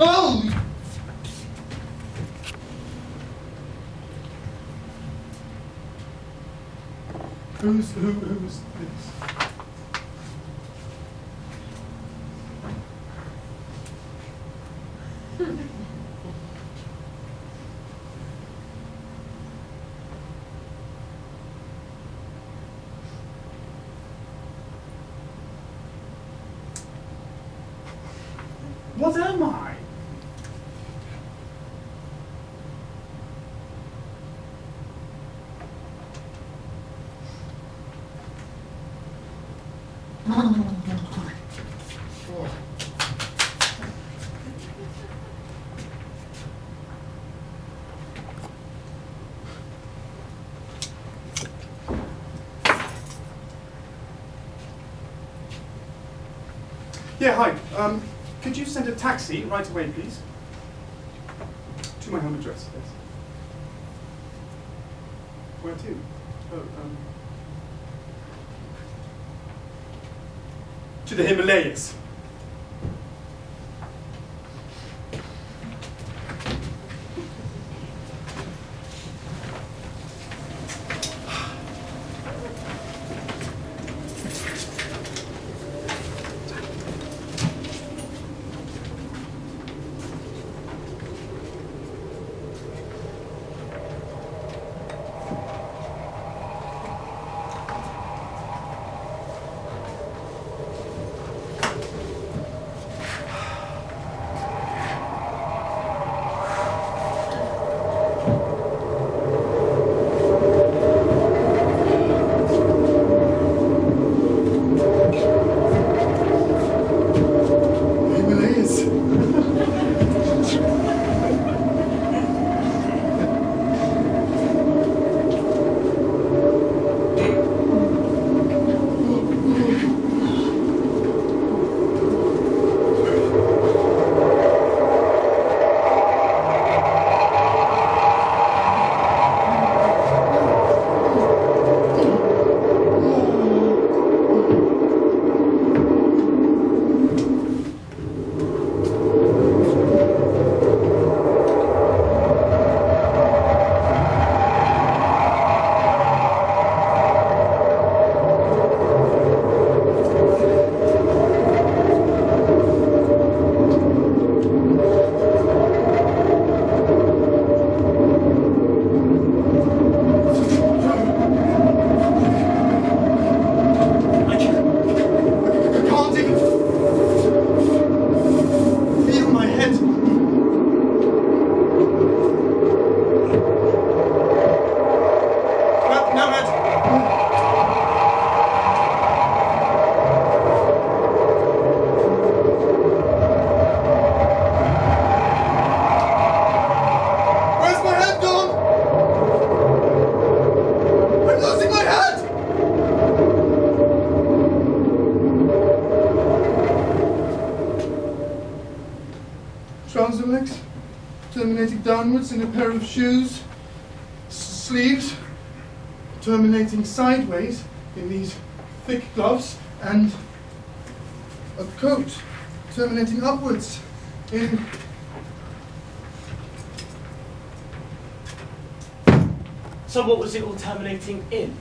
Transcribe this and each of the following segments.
Oh! Who's this? What am I? Yeah, hi. Could you send a taxi right away, please? To my home address, yes. Where to? Oh, to the Himalayas. Trouser legs, terminating downwards in a pair of shoes, sleeves, terminating sideways in these thick gloves, and a coat terminating upwards in... So what was it all terminating in?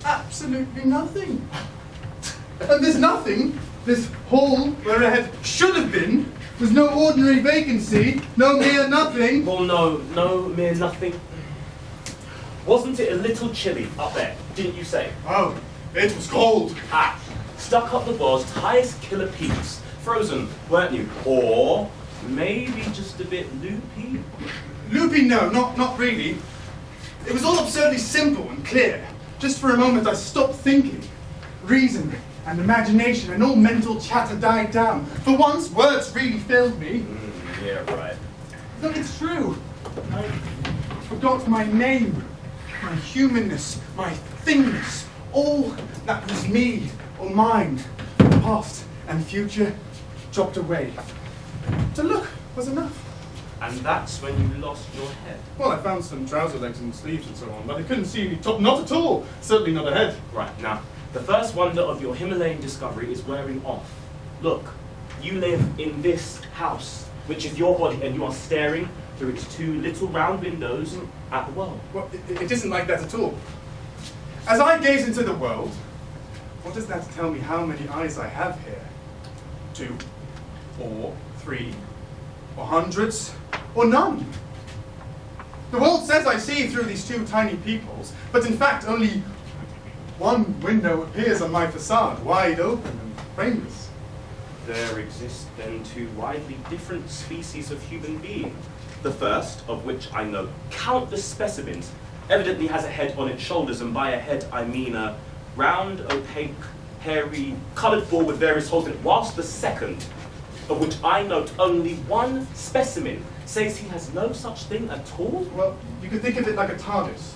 Absolutely nothing. And this nothing, this hall where a head should have been, was no ordinary vacancy, no mere nothing. Well, no mere nothing. Wasn't it a little chilly up there, didn't you say? Oh, it was cold. Ah, stuck up the world's highest killer peaks. Frozen, weren't you? Or maybe just a bit loopy? Loopy, no, not really. It was all absurdly simple and clear. Just for a moment I stopped thinking. Reason and imagination and all mental chatter died down. For once, words really filled me. Yeah, right. Look, it's true. I forgot my name, my humanness, my thingness, all that was me or mine, past and future, dropped away. To look was enough. And that's when you lost your head. Well, I found some trouser legs and sleeves and so on, but I couldn't see any top, not at all. Certainly not a head. Right, now, the first wonder of your Himalayan discovery is wearing off. Look, you live in this house, which is your body, and you are staring through its two little round windows at the world. Well, it isn't like that at all. As I gaze into the world, what does that tell me how many eyes I have here? 2, or 3, or hundreds, or none? The world says I see through these two tiny peepholes, but in fact only one window appears on my facade, wide open and frameless. There exist then two widely different species of human being. The first, of which I know countless specimens, evidently has a head on its shoulders, and by a head I mean a round, opaque, hairy, coloured ball with various holes in it, whilst the second, of which I note only one specimen, says he has no such thing at all? Well, you could think of it like a TARDIS.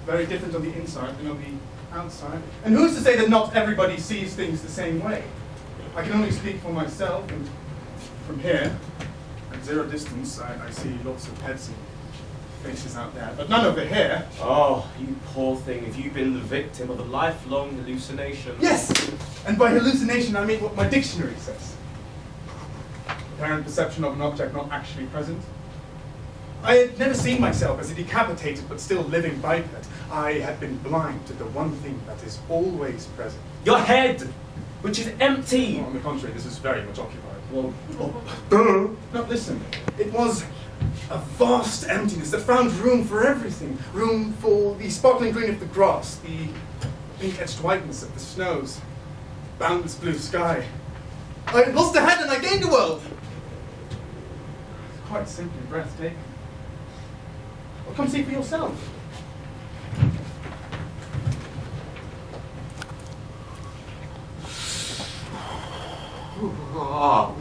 Very different on the inside than on the outside. And who's to say that not everybody sees things the same way? I can only speak for myself, and from here, at zero distance, I see lots of heads and faces out there, but none over here. Oh, you poor thing, have you been the victim of a lifelong hallucination? Yes! And by hallucination, I mean what my dictionary says. Apparent perception of an object not actually present. I had never seen myself as a decapitated but still living biped. I had been blind to the one thing that is always present. Your head, which is empty. On the contrary, this is very much occupied. Well, No, listen. It was a vast emptiness that found room for everything. Room for the sparkling green of the grass, the pink-edged whiteness of the snows, boundless blue sky. I had lost a head and I gained a world. It's quite simply breathtaking. Well, come see for yourself. Ah,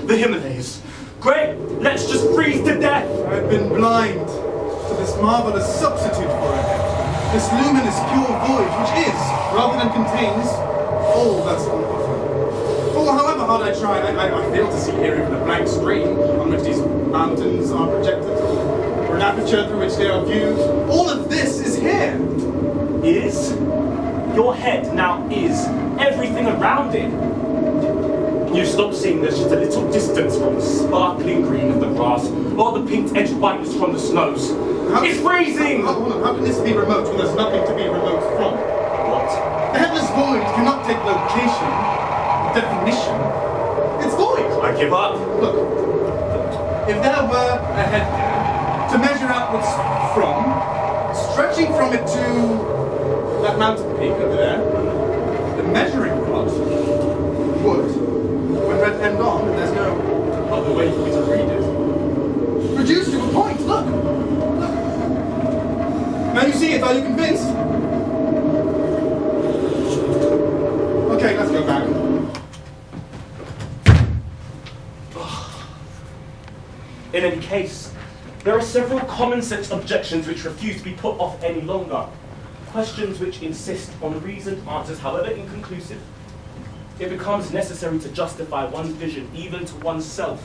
the Himalayas. Great, let's just freeze to death. I've been blind to this marvelous substitute for a head, this luminous pure void which is, rather than contains, all that's on offer. For however hard I try, I fail to see here even a blank screen on which these mountains are projected, or an aperture through which they are viewed. All of this is here. Is your head now is everything around it. You stop seeing there's just a little distance from the sparkling green of the grass or the pink-edged whiteness from the snows. It's freezing! How can this be remote when there's nothing to be remote from? What? The headless void cannot take location, definition. It's void! I give up. Look, if there were a head there, to measure outwards from, stretching from it to that mountain peak over there, the measuring rod would, when red end on, and there's no other way for me to read it, reduce to a point. Look! Look! Now you see it, are you convinced? Okay, let's go back. In any case, there are several common sense objections which refuse to be put off any longer. Questions which insist on reasoned answers, however inconclusive. It becomes necessary to justify one's vision, even to oneself.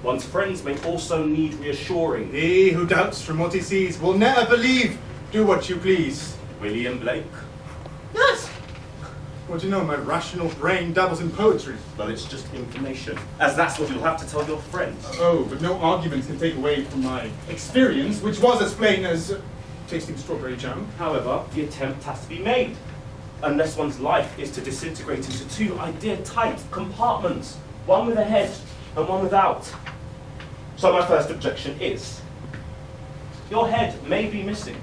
One's friends may also need reassuring. He who doubts from what he sees will never believe. Do what you please. William Blake? Yes! Well, do you know, my rational brain dabbles in poetry. Well, it's just information, as that's what you'll have to tell your friends. Oh, but no arguments can take away from my experience, which was as plain as tasting strawberry jam. However, the attempt has to be made, unless one's life is to disintegrate into two idea-tight compartments, one with a head and one without. So my first objection is, your head may be missing,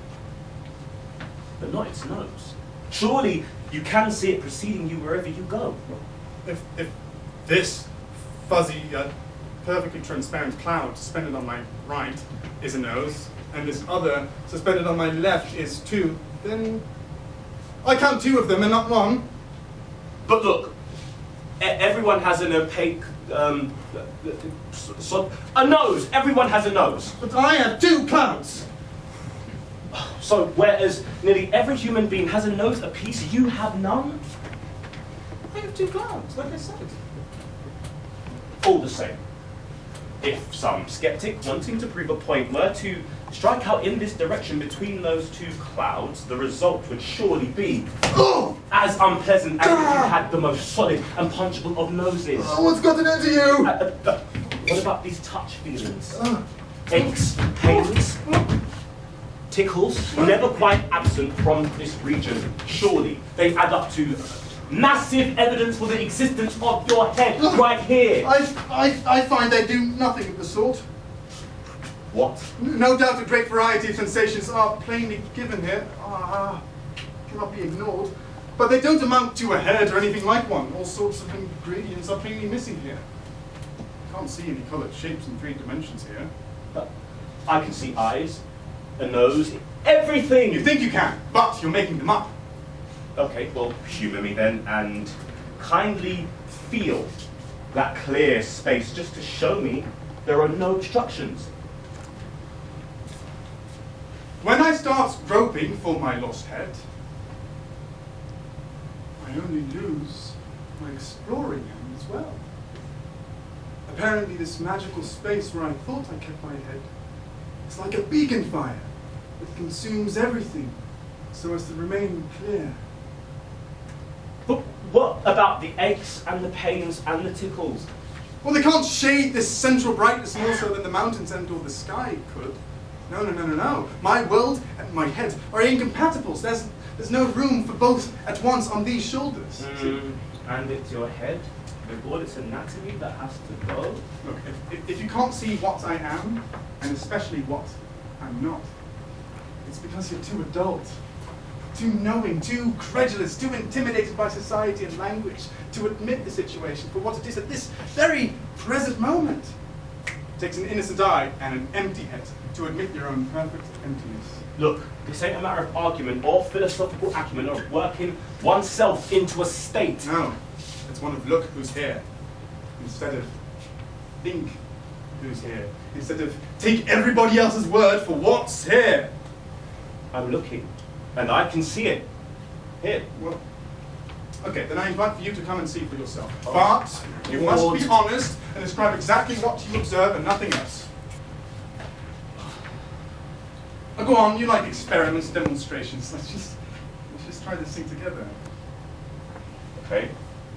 but not its nose. Surely you can see it preceding you wherever you go. If this fuzzy, perfectly transparent cloud suspended on my right is a nose, and this other suspended on my left is 2, then I count 2 of them and not 1. But look, everyone has an opaque, a nose. Everyone has a nose. But I have 2 clouds. So whereas nearly every human being has a nose apiece, you have none? I have 2 clouds, like I said. All the same, if some skeptic wanting to prove a point were to strike out in this direction between those 2 clouds, the result would surely be as unpleasant as if you had the most solid and punchable of noses. What's gotten into you? What about these touch feelings? Aches, pains, tickles, never quite absent from this region. Surely they add up to massive evidence for the existence of your head right here. I find they do nothing of the sort. What? No doubt a great variety of sensations are plainly given here, cannot be ignored, but they don't amount to a head or anything like one. All sorts of ingredients are plainly missing here. Can't see any coloured shapes in 3 dimensions here. I can see eyes, a nose, everything. You think you can, but you're making them up. Okay, well, humour me then, and kindly feel that clear space just to show me there are no obstructions. When I start groping for my lost head, I only lose my exploring hand as well. Apparently this magical space where I thought I kept my head is like a beacon fire that consumes everything so as to remain clear. But what about the aches and the pains and the tickles? Well, they can't shade this central brightness more so than the mountains and or the sky could. No. My world and my head are incompatibles. There's no room for both at once on these shoulders. And it's your head, with all its anatomy, that has to go? Look, if you can't see what I am, and especially what I'm not, it's because you're too adult, too knowing, too credulous, too intimidated by society and language to admit the situation for what it is at this very present moment. It takes an innocent eye and an empty head to admit your own perfect emptiness. Look, this ain't a matter of argument or philosophical acumen or working oneself into a state. No, it's one of look who's here, instead of think who's here, instead of take everybody else's word for what's here. I'm looking, and I can see it. Here. Well, okay, then I invite you to come and see for yourself. But you must be honest and describe exactly what you observe and nothing else. Now go on, you like experiments, demonstrations. Let's just try this thing together. Okay.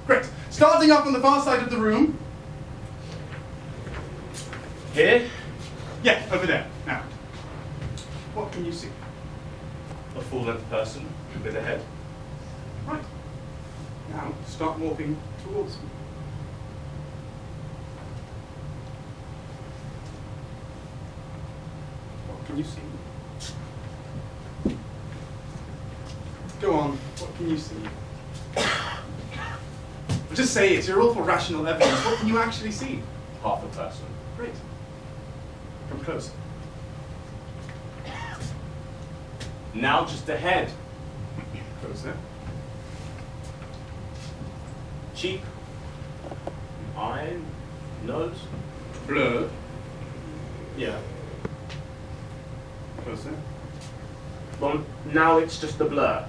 Great. Starting up on the far side of the room. Here? Yeah, over there. Now, what can you see? A full-length person with a head. Right. Now, start walking towards me. What can you see? Go on, what can you see? Just say it, you're all for rational evidence. What can you actually see? Half a person. Great. Come closer. Now just a head. Closer. Cheek. Eye. Nose. Blurred. Yeah. Closer. Well, now it's just a blur.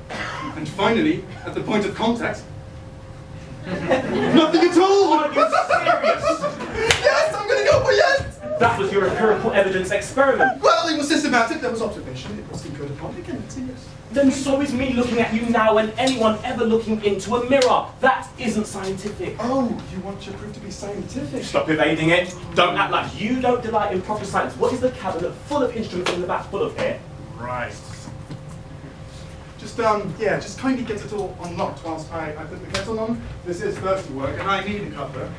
And finally, at the point of contact, nothing at all! Are you serious? Yes, I'm going to go for yes! That was your empirical evidence experiment. Well, it was systematic, there was observation, it was encoded upon again, it's a yes. Then so is me looking at you now and anyone ever looking into a mirror. That isn't scientific. Oh, you want your proof to be scientific? Stop evading it. Don't act like you don't delight in proper science. What is the cabinet full of instruments in the back full of here? Right. Just kindly get it all unlocked whilst I put the kettle on. This is thirsty work, and I need a cuppa.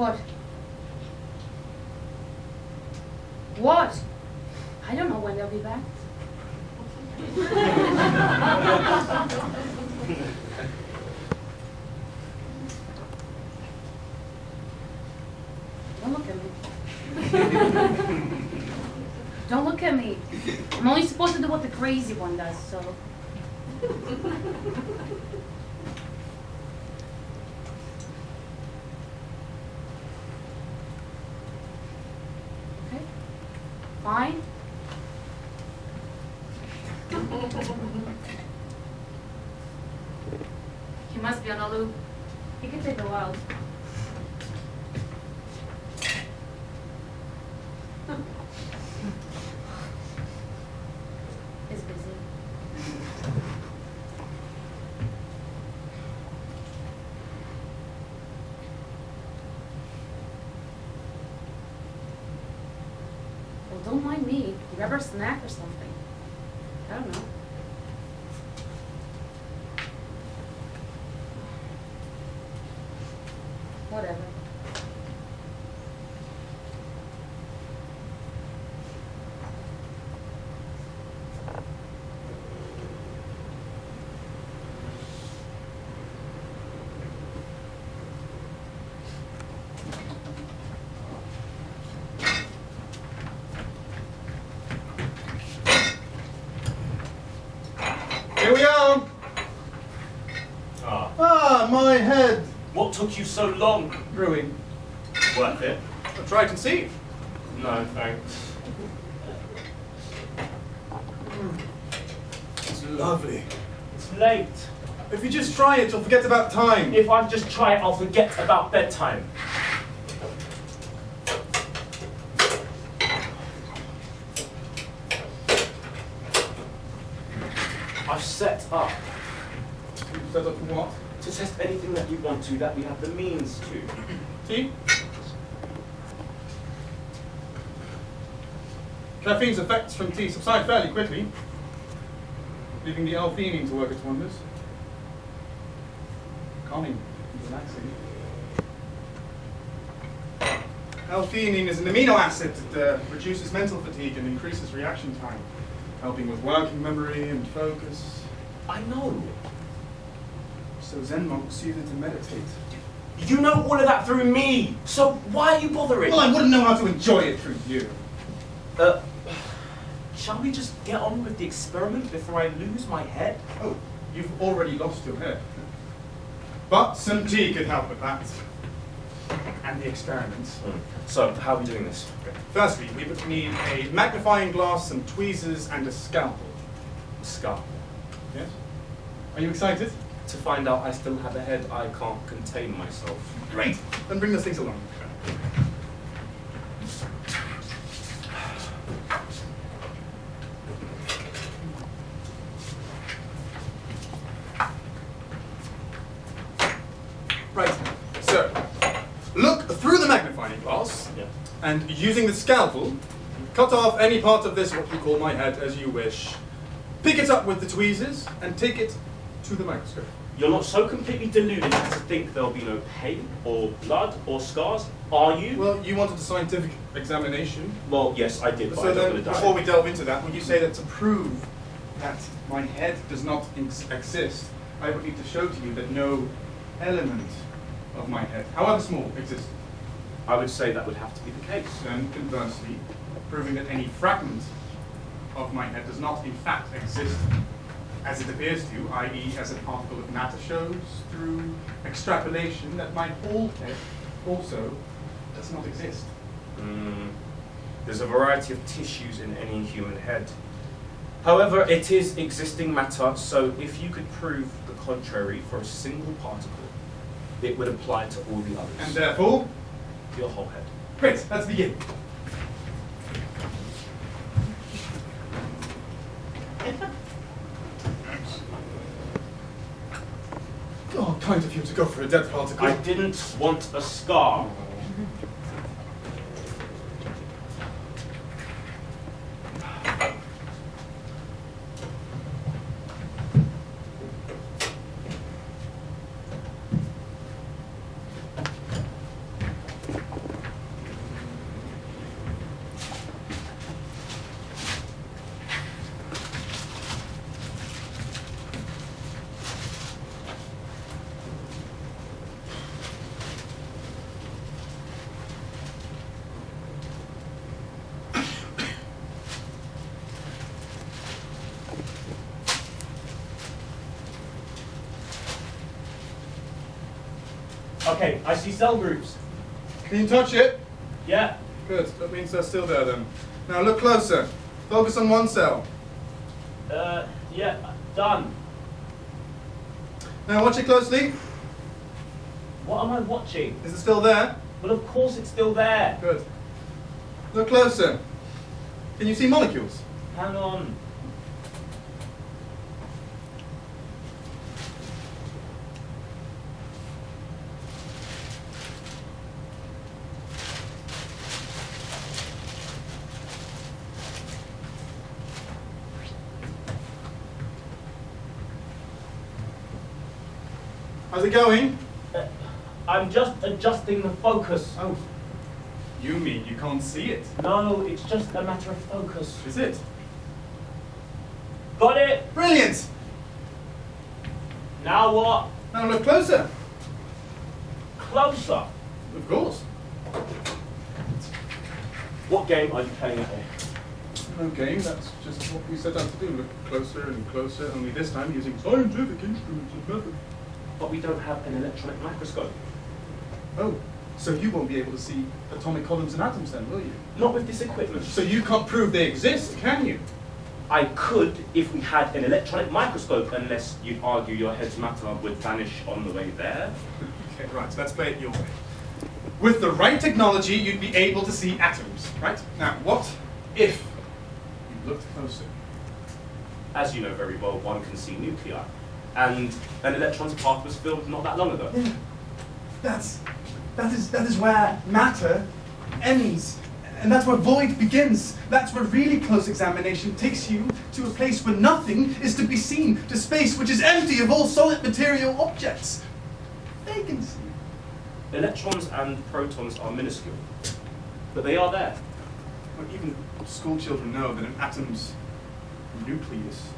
What? What? I don't know when they'll be back. Don't look at me. Don't look at me. I'm only supposed to do what the crazy one does, so. Okay. Fine. He must be on a loop. He could take a while. He's busy. Well, don't mind me. Grab her a snack or something. I don't know. Whatever. Here we are! Ah, my head! What took you so long? Brewing. Worth it? I'll try to see. No, thanks. It's lovely. It's late. If you just try it, you'll forget about time. If I just try it, I'll forget about bedtime. I've set up Set up for what? to test anything that you want to, that we have the means to. See? Caffeine's effects from tea subside fairly quickly, leaving the L-theanine to work its wonders. Calming and relaxing. L-theanine is an amino acid that reduces mental fatigue and increases reaction time, helping with working memory and focus. I know. So Zen monks use it to meditate. You know all of that through me, so why are you bothering? Well, I wouldn't know how to enjoy it through you. Shall we just get on with the experiment before I lose my head? Oh, you've already lost your head. But some tea could help with that. And the experiments. So, how are we doing this? Firstly, we would need a magnifying glass, some tweezers, and a scalpel. Scalpel. Yes? Are you excited? To find out I still have a head, I can't contain myself. Great! Then bring those things along. Right, so, look through the magnifying glass, Yeah. and using the scalpel, cut off any part of this, what you call my head, as you wish. Pick it up with the tweezers, and take it to the microscope. You're not so completely deluded as to think there'll be no pain, or blood, or scars, are you? Well, you wanted a scientific examination. Well, yes, I did, but So I don't then, want to die. before we delve into that, when you say that to prove that my head does not exist, I would need to show to you that no element of my head, however small, exists. I would say that would have to be the case. Then, conversely, proving that any fragment of my head does not in fact exist as it appears to you, i.e. as a particle of matter, shows through extrapolation that my whole head also does not exist. There's a variety of tissues in any human head. However, it is existing matter, so if you could prove the contrary for a single particle, it would apply to all the others. And therefore, Your whole head. great, let's begin. Oh, kind of you to go for a dead particle. I didn't want a scar. Okay, I see cell groups. Can you touch it? Yeah. Good. That means they're still there then. Now look closer. Focus on one cell. Yeah, done. Now watch it closely. What am I watching? Is it still there? Well, of course it's still there. Good. Look closer. Can you see molecules? Hang on. How's it going? I'm just adjusting the focus. Oh. You mean you can't see it? No, it's just a matter of focus. Is it? Got it? Brilliant! Now what? Now look closer. Closer. Of course. What game are you playing at here? No game, that's just what we set out to do. Look closer and closer, only this time using scientific instruments and methods. But we don't have an electronic microscope. Oh, so you won't be able to see atomic columns and atoms then, will you? Not with this equipment. So you can't prove they exist, can you? I could if we had an electronic microscope, unless you'd argue your head's matter would vanish on the way there. Okay, right, so let's play it your way. With the right technology, you'd be able to see atoms, right? Now, what if you looked closer? As you know very well, one can see nuclei. And an electron's path was filled not that long ago. Yeah. That is where matter ends. And that's where void begins. That's where really close examination takes you to a place where nothing is to be seen, to space which is empty of all solid material objects. Vacancy. Electrons and protons are minuscule, but they are there. Well, even school children know that an atom's nucleus,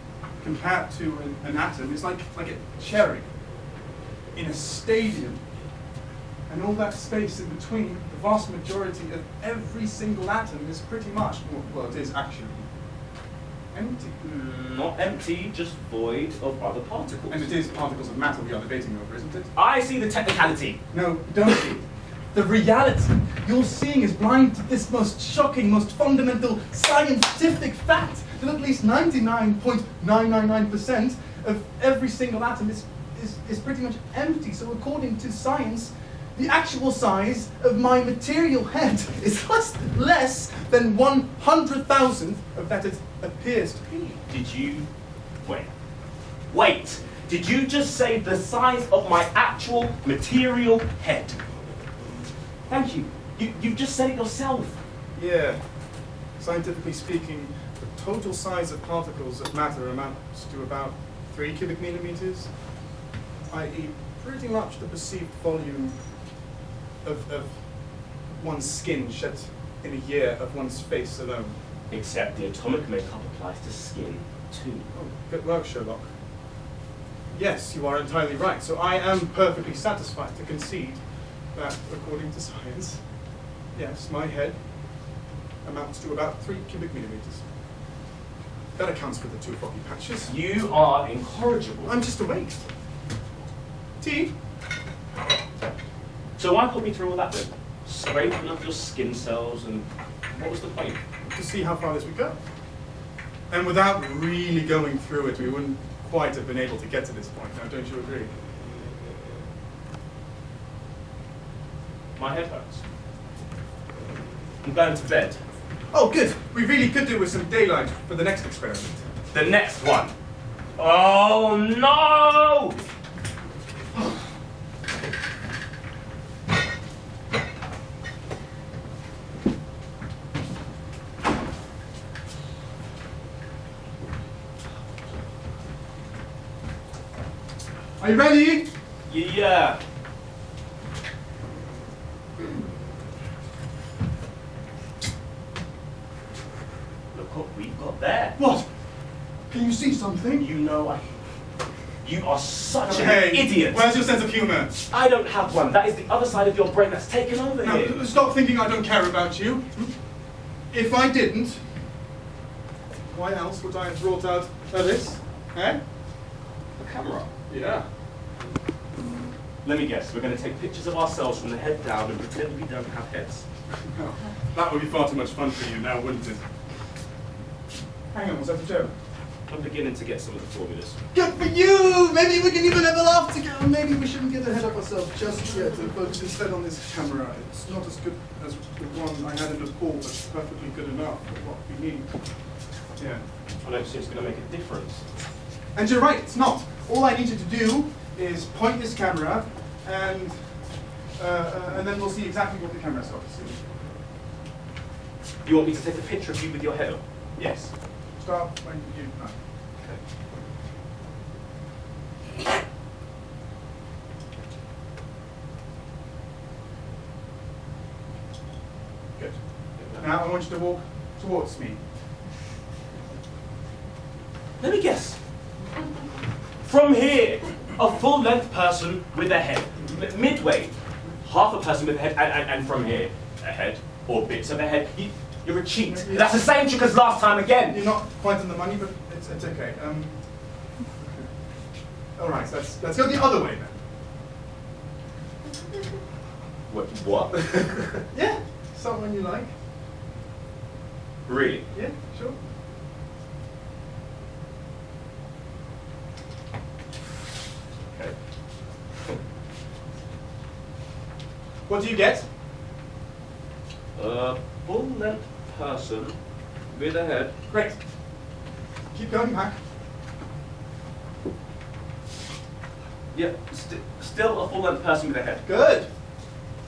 compared to an atom, is like a cherry in a stadium. And all that space in between, the vast majority of every single atom is pretty much, well, it is actually empty. Not empty, just void of other particles. And it is particles of matter we are debating over, isn't it? I see the technicality. No, don't you? The reality you're seeing is blind to this most shocking, most fundamental scientific fact that at least 99.999% of every single atom is pretty much empty. So according to science, the actual size of my material head is less than 100,000th of that it appears to be. Did you... Wait. Did you just say the size of my actual material head? Thank you. You've just said it yourself. Yeah. Scientifically speaking, the total size of particles of matter amounts to about 3 cubic millimeters, i.e. pretty much the perceived volume of one's skin shed in a year of one's face alone. Except the atomic makeup applies to skin, too. Oh, good work, Sherlock. Yes, you are entirely right. So I am perfectly satisfied to concede that, according to science, yes, my head amounts to about 3 cubic millimeters. That accounts for the 2 foggy patches. You are incorrigible. I'm just awake. Tea? So why put me through all that then? Scraping up your skin cells, and what was the point? To see how far this would go. And without really going through it, we wouldn't quite have been able to get to this point. Now, don't you agree? My head hurts. I'm going to bed. Oh, good. We really could do with some daylight for the next experiment. The next one. Oh, no! Are you ready? Yeah. Look what we've got there. What? Can you see something? You know, you are such Hey, an idiot. Where's your sense of humor? I don't have one. That is the other side of your brain that's taken over Now, here. stop thinking I don't care about you. If I didn't, why else would I have brought out this? Eh? The camera. Yeah. Let me guess, we're going to take pictures of ourselves from the head down and pretend we don't have heads. Oh, that would be far too much fun for you now, wouldn't it? Hang on, was that the joke? I'm beginning to get some of the formulas. Good for you! Maybe we can even have a laugh together. Maybe we shouldn't get ahead of ourselves just yet and focus instead on this camera. It's not as good as the one I had in the pool, but it's perfectly good enough for what we need. Yeah. I don't see it's going to make a difference. And you're right, it's not. All I need you to do is point this camera, and then we'll see exactly what the camera's got to see. You want me to take a picture of you with your head on? Yes. Start when you know. Okay. Good. Now I want you to walk towards me. Let me guess. From here, a full-length person with a head. Midway, half a person with a head, and from here, a head, or bits of a head. You're a cheat. That's the same trick as last time again. You're not quite on the money, but it's okay. All right, let's go the other way then. What? Yeah, someone you like. Really? Yeah, sure. Okay. What do you get? A full-length person with a head. Great. Keep going, Mac. Yeah, still a full-length person with a head. Good.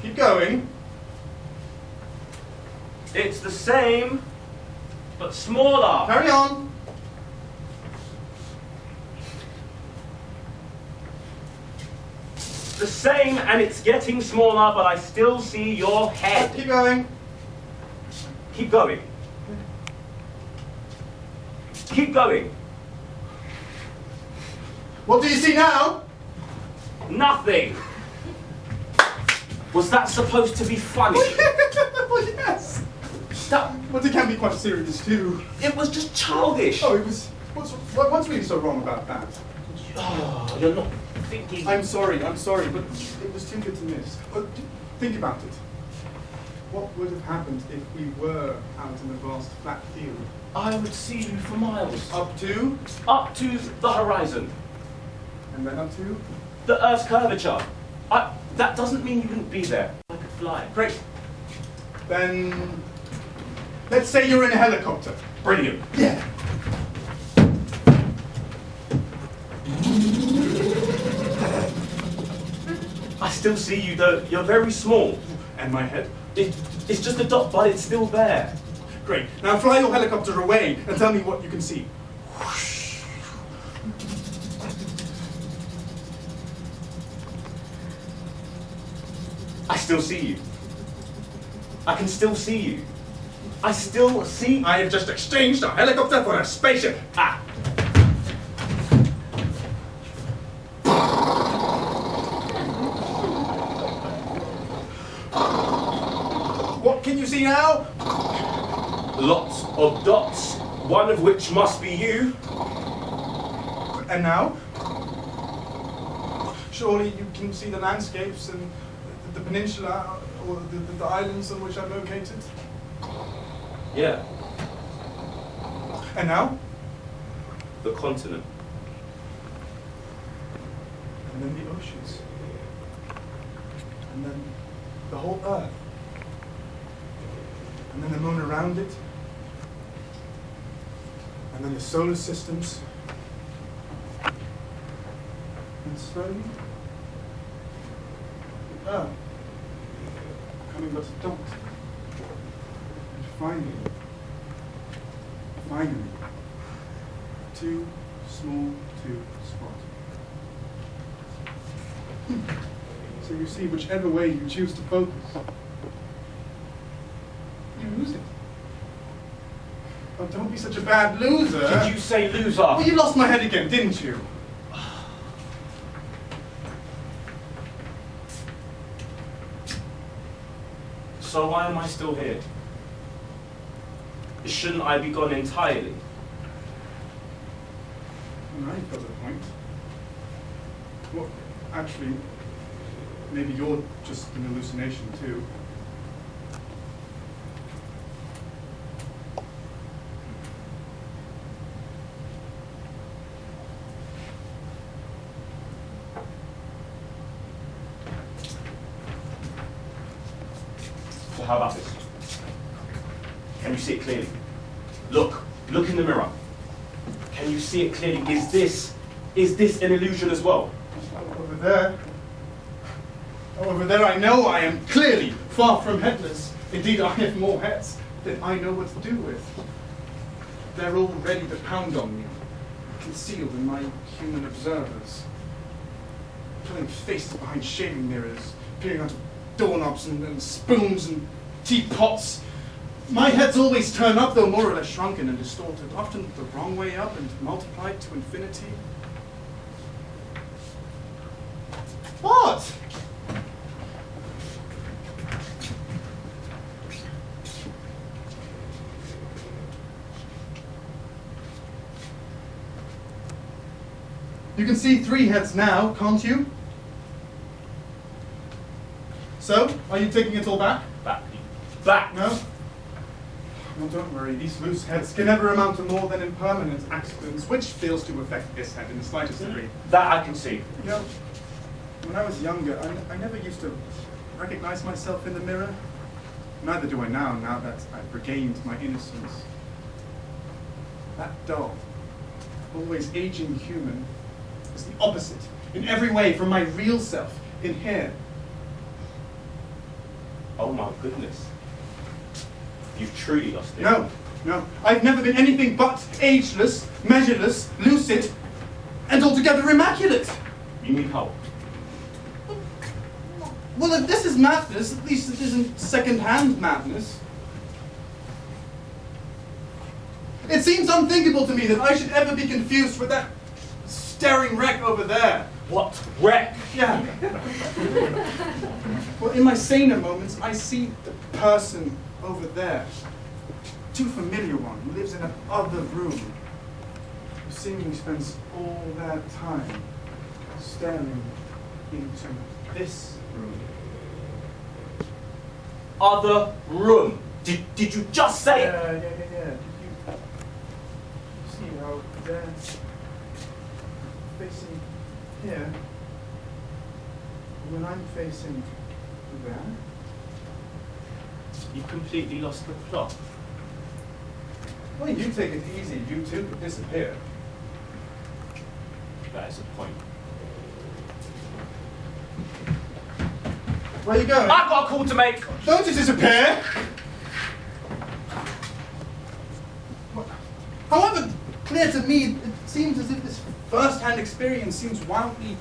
Keep going. It's the same, but smaller. Carry on. The same, and it's getting smaller, but I still see your head. Keep going. Keep going. Keep going. What do you see now? Nothing. Was that supposed to be funny? Well, yes. That, But it can be quite serious too. it was just childish. Oh, it was. What's really so wrong about that? Oh, you're not thinking. I'm sorry, but it was too good to miss. But think about it. What would have happened if we were out in a vast flat field? I would see you for miles. Up to, Up to the horizon. and then up to. The Earth's curvature. That doesn't mean you wouldn't be there. I could fly. Great. Then, let's say you're in a helicopter. Brilliant. Yeah. I still see you though. You're very small. And my head. It's just a dot, but it's still there. Great. Now fly your helicopter away and tell me what you can see. I still see you. I can still see you. I still see. I have just exchanged a helicopter for a spaceship. Ah. What can you see now? Lots of dots, one of which must be you. And now? Surely you can see the landscapes and the peninsula or the islands on which I'm located. Yeah, And now? the continent. And then the oceans. And then the whole earth. And then the moon around it. And then the solar systems. And slowly, the earth becoming but a dot. And finally, too small to spot. So you see, whichever way you choose to focus, you lose it. Oh, don't be such a bad loser. Did you say loser? Well, you lost my head again, didn't you? So why am I still here? Shouldn't I be gone entirely? Well, now you've got the point. Well, actually, maybe you're just an hallucination too. So how about this? Can you see it clearly? Look in the mirror. Can you see it clearly? Is this an illusion as well? Over there. Oh, over there I know I am clearly far from headless. Indeed, I have more heads than I know what to do with. They're all ready to pound on me, concealed in my human observers. Pulling faces behind shaving mirrors, peering onto doorknobs and spoons and teapots. My heads always turn up, though more or less shrunken and distorted, often the wrong way up and multiplied to infinity. What? You can see 3 heads now, can't you? So, are you taking it all back? Back! No? Well, don't worry, these loose heads can never amount to more than impermanent accidents, which fails to affect this head in the slightest degree. That I can see. You know, when I was younger, I never used to recognize myself in the mirror. Neither do I now that I've regained my innocence. That doll, always aging human, is the opposite, in every way, from my real self, in here. Oh my goodness. You've truly lost it. No. I've never been anything but ageless, measureless, lucid, and altogether immaculate. You need help. Well, if this is madness, at least it isn't second-hand madness. It seems unthinkable to me that I should ever be confused with that staring wreck over there. What wreck? Yeah. Well, in my saner moments, I see the person over there. Too familiar one who lives in an other room. Who seemingly spends all their time staring into this room. Other room. Did you just say it? Yeah. Did you see how they're facing here? When I'm facing there? You completely lost the plot. Well, you take it easy. You too could disappear. That is a point. Where are you going? I've got a call to make. Don't you disappear! However clear to me, it seems as if this first-hand experience seems wildly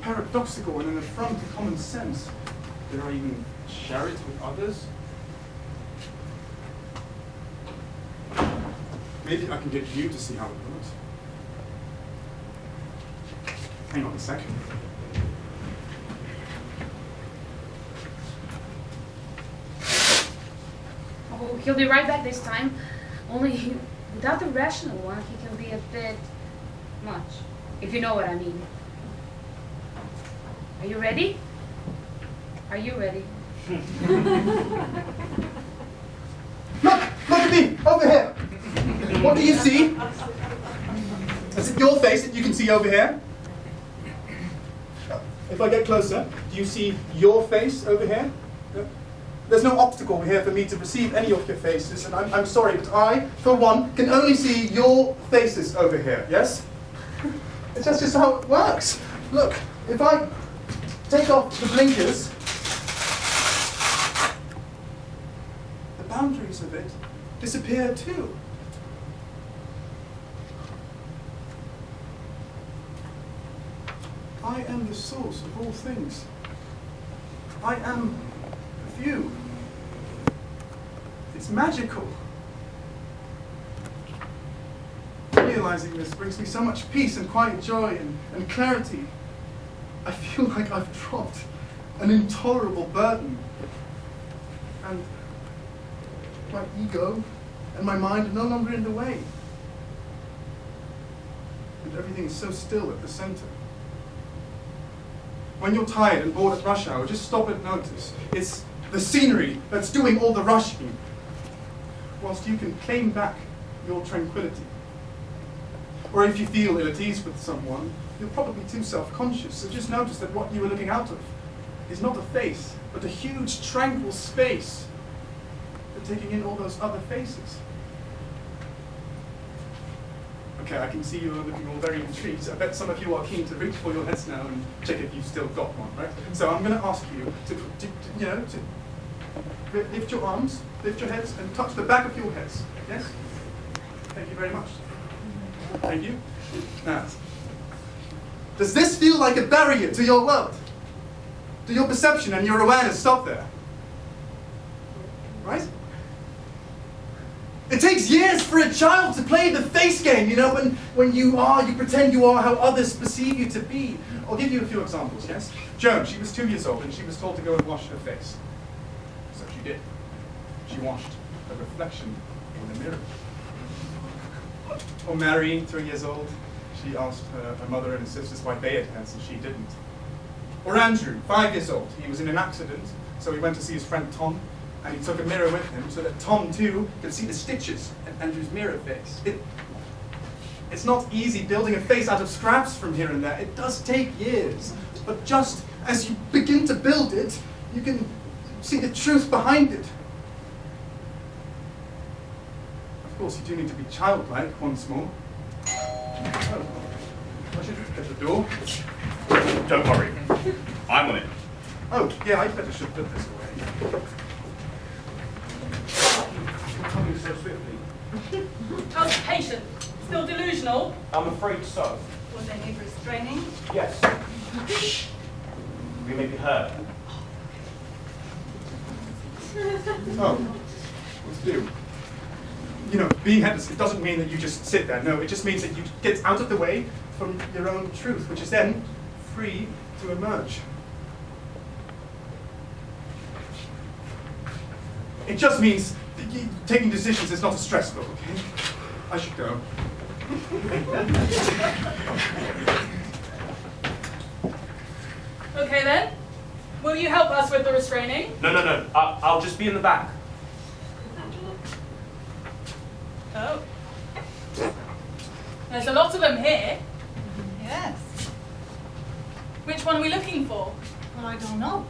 paradoxical and an affront to common sense. Did I even share it with others? Maybe I can get you to see how it works. Hang on a second. Oh, he'll be right back this time. Only without the rational one, he can be a bit much, if you know what I mean. Are you ready? Are you ready? Look at me, over here. What do you see? Is it your face that you can see over here? If I get closer, do you see your face over here? There's no obstacle here for me to perceive any of your faces, and I'm sorry, but I, for one, can only see your faces over here, yes? It's just how it works. Look, if I take off the blinkers, the boundaries of it disappear too. I am the source of all things. I am of you. It's magical. Realizing this brings me so much peace and quiet joy and clarity. I feel like I've dropped an intolerable burden. And my ego and my mind are no longer in the way. And everything is so still at the center. When you're tired and bored at rush hour, just stop and notice. It's the scenery that's doing all the rushing, whilst you can claim back your tranquility. Or if you feel ill at ease with someone, you're probably too self-conscious, so just notice that what you are looking out of is not a face, but a huge tranquil space for taking in all those other faces. Okay, I can see you are looking all very intrigued. I bet some of you are keen to reach for your heads now and check if you've still got one, right? So I'm going to ask you to lift your arms, lift your heads, and touch the back of your heads. Yes? Thank you very much. Thank you. Now, does this feel like a barrier to your world? Do your perception and your awareness stop there? Right? It takes years for a child to play the face game, you know, when you pretend you are how others perceive you to be. I'll give you a few examples, yes? Joan, she was 2 years old and she was told to go and wash her face. So she did. She washed her reflection in the mirror. Or Mary, 3 years old, she asked her mother and her sisters why they had heads and she didn't. Or Andrew, 5 years old, he was in an accident, so he went to see his friend Tom, and he took a mirror with him so that Tom too could see the stitches in Andrew's mirror face. It's not easy building a face out of scraps from here and there. It does take years, but just as you begin to build it, you can see the truth behind it. Of course, you do need to be childlike once more. Oh, I should get the door. Don't worry. I'm on it. Oh, yeah, I better should put this away. Coming so swiftly. How's the patient? Still delusional? I'm afraid so. Was there need restraining? Yes. Shh. We may be heard. Oh, what to do? You know, being headless, it doesn't mean that you just sit there. No, it just means that you get out of the way from your own truth, which is then free to emerge. It just means that taking decisions is not as stressful, okay? I should go. Okay then. Will you help us with the restraining? No. I'll just be in the back. Oh. There's a lot of them here. Yes. Which one are we looking for? Well, I don't know.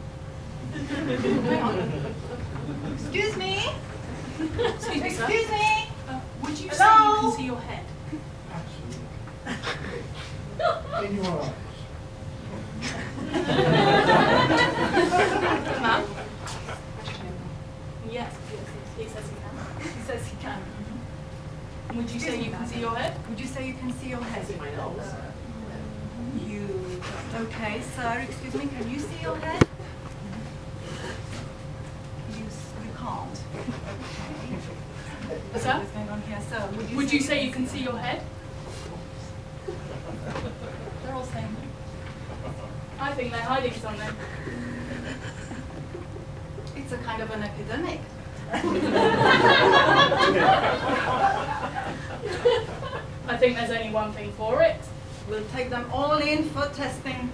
Hang on. Excuse me. Excuse me, sir. Excuse me. Would you Hello? say you can see your head? In your eyes. Ma'am? Yes, he says he can. He says he can. Would you say you can see your head? Would you say you can see your head? my nose. You don't. Okay, sir, excuse me, can you see your head? You can't. Okay. Sir? What's going on here, sir? Would you say you can see your head? They're all saying. I think they're hiding something. It's a kind of an epidemic. I think there's only one thing for it. We'll take them all in for testing.